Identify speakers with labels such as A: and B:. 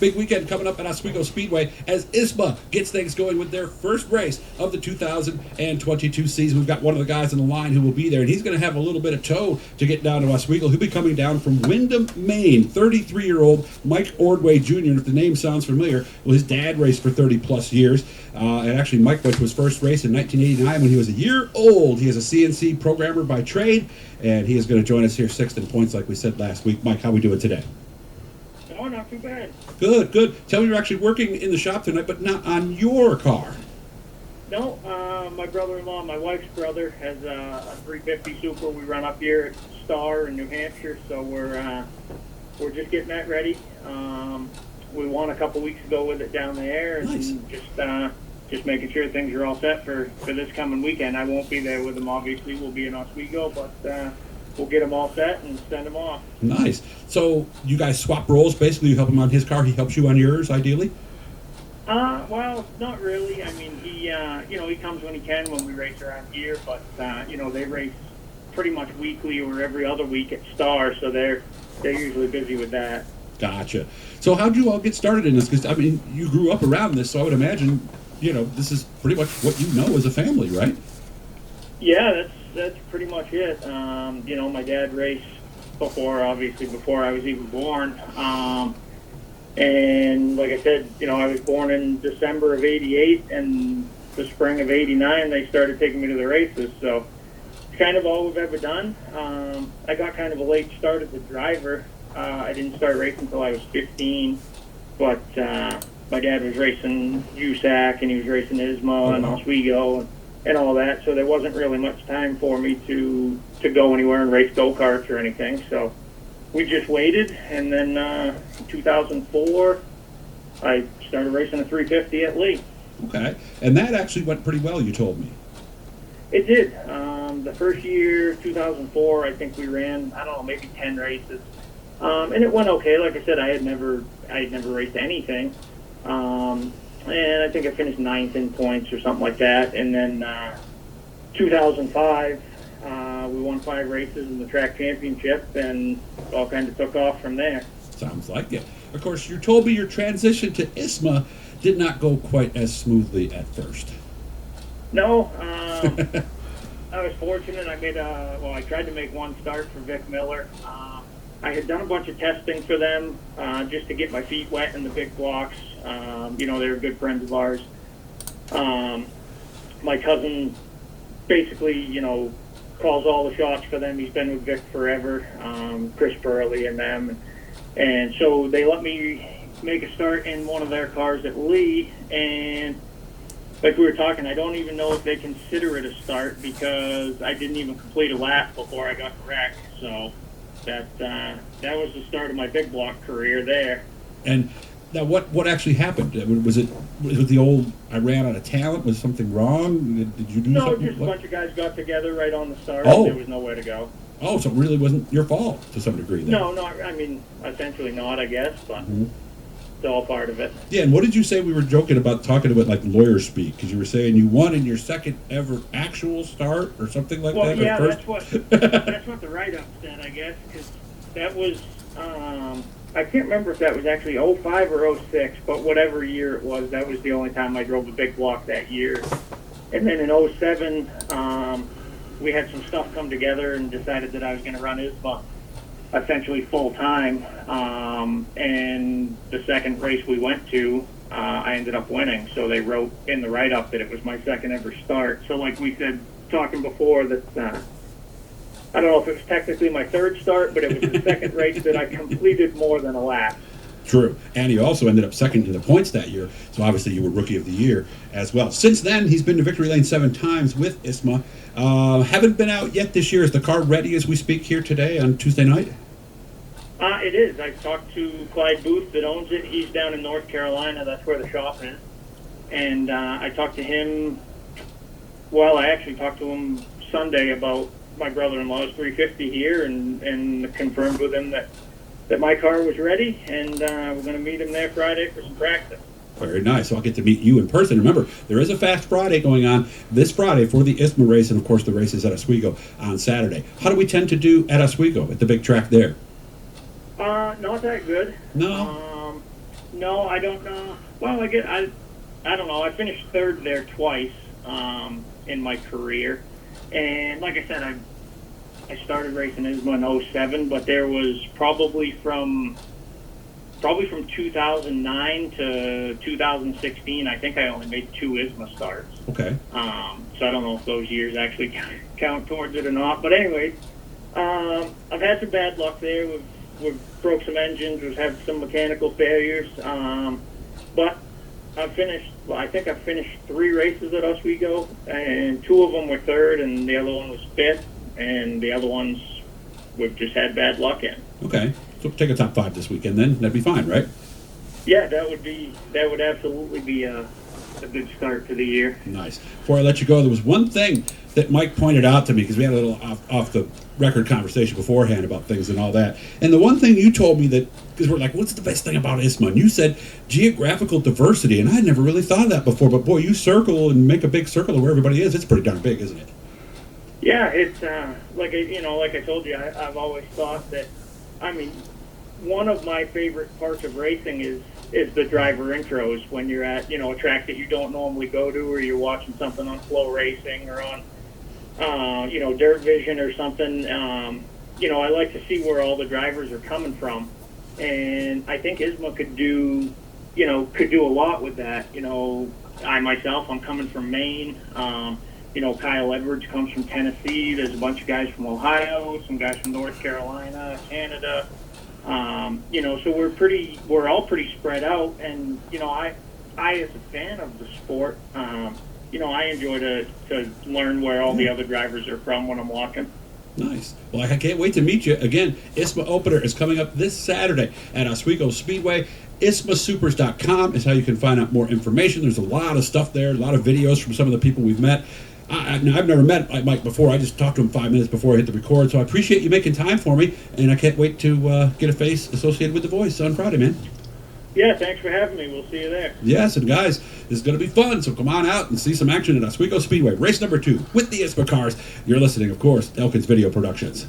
A: Big weekend coming up at Oswego Speedway as ISMA gets things going with their first race of the 2022 season. We've got one of the guys on the line who will be there, and he's going to have a little bit of tow to get down to Oswego. He'll be coming down from Windham, Maine. 33-year-old Mike Ordway Jr., and if the name sounds familiar, well, his dad raced for 30-plus years. And actually, Mike went to his first race in 1989 when he was a year old. He is a CNC programmer by trade, and he is going to join us here sixth in points, like we said last week. Mike, how we doing today?
B: Oh, not too bad.
A: Good, good. Tell me you're actually working in the shop tonight, but not on your car.
B: No, my brother-in-law, my wife's brother, has a 350 Super. We run up here at Star in New Hampshire, so we're just getting that ready. We won a couple weeks ago with it down there, and
A: nice.
B: Just making sure things are all set for this coming weekend. I won't be there with them, obviously. We'll be in Oswego, but we'll get them all set and send them off.
A: Nice. So you guys swap roles, basically. You help him on his car, he helps you on yours, ideally?
B: Well, not really. I mean, he comes when he can when we race around here, but, they race pretty much weekly or every other week at Star, so they're usually busy with that.
A: Gotcha. So how'd you all get started in this? Because, I mean, you grew up around this, so I would imagine, this is pretty much what you know as a family, right?
B: Yeah, that's pretty much it. My dad raced before I was even born. And like I said, I was born in December of '88, and the spring of '89 they started taking me to the races. So it's kind of all we've ever done. I got kind of a late start as a driver. I didn't start racing until I was 15, but my dad was racing USAC, and he was racing ISMA and Oswego and all that, so there wasn't really much time for me to go anywhere and race go-karts or anything. So we just waited, and then in 2004, I started racing a 350 at Lee.
A: Okay, and that actually went pretty well, you told me.
B: It did. The first year, 2004, I think we ran, maybe 10 races. And it went okay. Like I said, I had never raced anything. And I think I finished 9th in points or something like that. And then 2005, we won 5 races in the track championship, and all kind of took off from there.
A: Sounds like it. Of course, you told me your transition to ISMA did not go quite as smoothly at first.
B: No. I was fortunate. I tried to make one start for Vic Miller. I had done a bunch of testing for them just to get my feet wet in the big blocks. They were good friends of ours. My cousin basically, calls all the shots for them. He's been with Vic forever, Chris Burley and them. And so they let me make a start in one of their cars at Lee. And like we were talking, I don't even know if they consider it a start because I didn't even complete a lap before I got wrecked. So that was the start of my big block career there.
A: And now, what actually happened? Was it the old I ran out of talent? Was something wrong? Did you do something?
B: No, just a bunch of guys got together right on the start.
A: Oh.
B: There was nowhere to go.
A: Oh, so it really wasn't your fault to some degree then?
B: No, essentially not, I guess, but it's all part of it.
A: Yeah, and what did you say? We were joking about talking about like lawyer speak, because you were saying you won in your second ever actual start or something like that?
B: Well, yeah,
A: first?
B: that's what the write-up said, I guess, because that was, I can't remember if that was actually 05 or 06, but whatever year it was, that was the only time I drove a big block that year. And then in 07, we had some stuff come together and decided that I was going to run ISMA essentially full-time. And the second race we went to, I ended up winning. So they wrote in the write-up that it was my second ever start. So like we said, talking before, that I don't know if it was technically my third start, but it was the second race that I completed more than a lap.
A: True. And he also ended up second in the points that year, so obviously you were Rookie of the Year as well. Since then, he's been to Victory Lane 7 times with ISMA. Haven't been out yet this year. Is the car ready as we speak here today on Tuesday night?
B: It is. I talked to Clyde Booth that owns it. He's down in North Carolina. That's where the shop is. And I talked to him, I actually talked to him Sunday about my brother-in-law's 350 here and confirmed with him that my car was ready, and we're going to meet him there Friday for some practice.
A: Very nice. So I'll get to meet you in person. Remember, there is a Fast Friday going on this Friday for the ISMA race, and of course the race is at Oswego on Saturday. How do we tend to do at Oswego, at the big track there?
B: Not that good.
A: No?
B: No, I don't know. Well, I don't know. I finished third there twice in my career, and like I said, I started racing ISMA in '07, but there was probably from 2009 to 2016. I think I only made 2 ISMA starts.
A: Okay.
B: So I don't know if those years actually count towards it or not. But anyways, I've had some bad luck there. We've broke some engines. We've had some mechanical failures. But I think I finished 3 races at Oswego, and 2 of them were third, and the other one was fifth, and the other ones we've just had bad luck in.
A: Okay. So take a top 5 this weekend then. That'd be fine, right?
B: Yeah, that would absolutely be a good start to the year.
A: Nice. Before I let you go, there was one thing that Mike pointed out to me, because we had a little off the record conversation beforehand about things and all that. And the one thing you told me, that, because we're like, what's the best thing about ISMA? And you said geographical diversity, and I'd never really thought of that before. But boy, you circle and make a big circle of where everybody is. It's pretty darn big, isn't it?
B: Yeah, it's like I told you, I've always thought that. I mean, one of my favorite parts of racing is the driver intros when you're at a track that you don't normally go to, or you're watching something on Flow Racing or on Dirt Vision or something. I like to see where all the drivers are coming from, and I think ISMA could do a lot with that. I myself, I'm coming from Maine. Kyle Edwards comes from Tennessee. There's a bunch of guys from Ohio, some guys from North Carolina, Canada. So we're all pretty spread out, and I as a fan of the sport, I enjoy to learn where all the other drivers are from when I'm walking.
A: Nice. Well, I can't wait to meet you. Again, ISMA Opener is coming up this Saturday at Oswego Speedway. ISMASupers.com is how you can find out more information. There's a lot of stuff there, a lot of videos from some of the people we've met. I've never met Mike before. I just talked to him 5 minutes before I hit the record, so I appreciate you making time for me, and I can't wait to get a face associated with the voice on Friday, man.
B: Yeah, thanks for having me. We'll see you there.
A: Yes, and guys, this is going to be fun, so come on out and see some action at Oswego Speedway, race number 2 with the ISMA cars. You're listening, of course, to Elkins Video Productions.